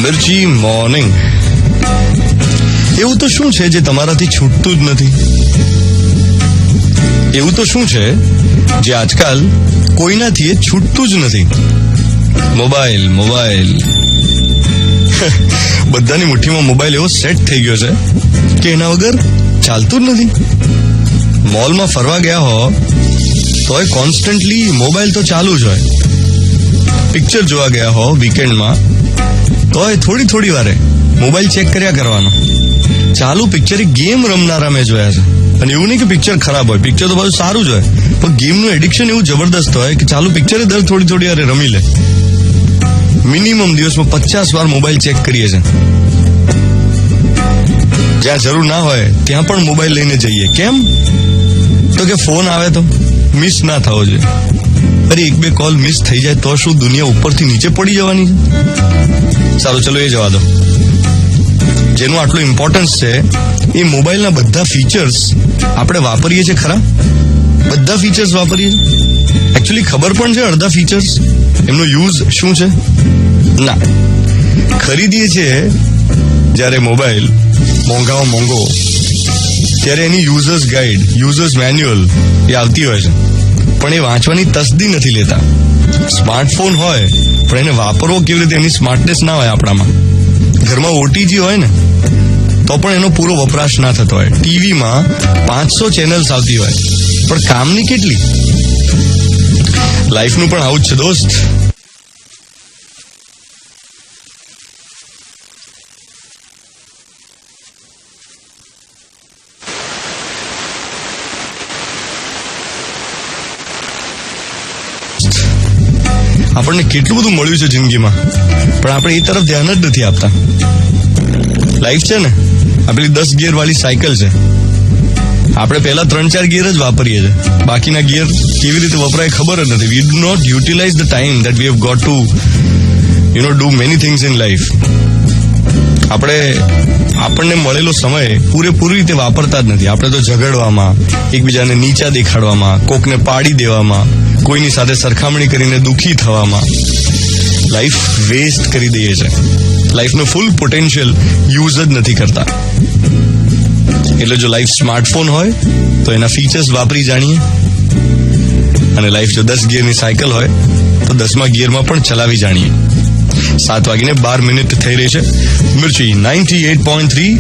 મિર્ચી morning. એવું તો શું છે જે તમારાથી છૂટતું જ નથી? એવું તો શું છે જે આજકાલ કોઈનાથી છૂટતું જ નથી? મોબાઈલ. બધાની મુઠ્ઠીમાં મોબાઈલ એવો સેટ થઈ ગયો છે કે એના વગર ચાલતું જ નથી. મોલમાં ફરવા ગયા હો તોય કોન્સ્ટન્ટલી મોબાઈલ તો ચાલુ જ હોય. પિક્ચર જોવા ગયા હો વીકેન્ડમાં તોય થોડી વારે મોબાઈલ ચેક કર્યા કરવાનો. ચાલુ પિક્ચર ગેમ રમનારા મેં જોયા છે. અને એવું નહીં કે પિક્ચર ખરાબ હોય, પિક્ચર તો બધું સારું જ હોય, પણ ગેમનું એડિક્શન એવું જબરદસ્ત હોય કે ચાલુ પિક્ચરે દર થોડી વારે રમી લે. મિનિમમ દિવસમાં 50 વાર મોબાઈલ ચેક કરીએ છે. જ્યાં જરૂર ના હોય ત્યાં પણ મોબાઈલ લઈને જઈએ. કેમ? તો કે ફોન આવે તો મિસ ના થવો જોઈએ. અરે 1-2 કોલ મિસ થઈ જાય તો શું દુનિયા ઉપરથી નીચે પડી જવાની છે? સારું, ચલો એ જવા દો. જેનું આટલું ઇમ્પોર્ટન્સ છે એ મોબાઈલના બધા ફીચર્સ આપણે વાપરીએ છીએ ખરા? બધા ફીચર્સ વાપરીએ છીએ? એકચ્યુઅલી ખબર પણ છે અડધા ફીચર્સ, એમનો યુઝ શું છે? ના. ખરીદીએ છીએ જ્યારે મોબાઈલ મોંઘામાં મોંઘો, ત્યારે એની યુઝર્સ ગાઈડ, યુઝર્સ મેન્યુઅલ એ આવતી હોય છે, પણ એ વાંચવાની તસદી નથી લેતા. સ્માર્ટફોન હોય પણ એને વાપરવો કેવી રીતે એની સ્માર્ટનેસ ના હોય આપણામાં. ઘરમાં ઓટીજી હોય ને તો પણ એનો પૂરો વપરાશ ના થતો હોય. ટીવીમાં 500 ચેનલ્સ આવતી હોય પણ કામની કેટલી? લાઈફનું પણ આવું જ છે દોસ્ત. આપણને કેટલું બધું મળ્યું છે જિંદગીમાં, પણ આપણે એ તરફ ધ્યાન જ નથી આપતા. લાઈફ છે ને આ પેલી 10 ગિયર વાળી સાયકલ છે. આપણે પહેલા 3-4 ગિયર જ વાપરીએ છીએ, બાકીના ગિયર કેવી રીતે વપરાય ખબર જ નથી. We do not utilize the time that we have got to do many things in life. આપણને મળેલો સમય પૂરેપૂરી રીતે વાપરતા જ નથી. આપણે તો ઝઘડવામાં, એકબીજાને નીચા દેખાડવામાં, કોકને પાડી દેવામાં, કોઈની સાથે સરખામણી કરીને દુઃખી થવામાં લાઈફ વેસ્ટ કરી દઈએ છે. લાઈફનો ફૂલ પોટેન્શિયલ યુઝ જ નથી કરતા. એટલે જો લાઈફ સ્માર્ટફોન હોય તો એના ફીચર્સ વાપરી જાણીએ, અને લાઈફ જો 10 ગિયરની સાયકલ હોય તો 10મા ગિયરમાં પણ ચલાવી જાણીએ. 7:12 થઈ રહી છે. મિર્ચી 98.3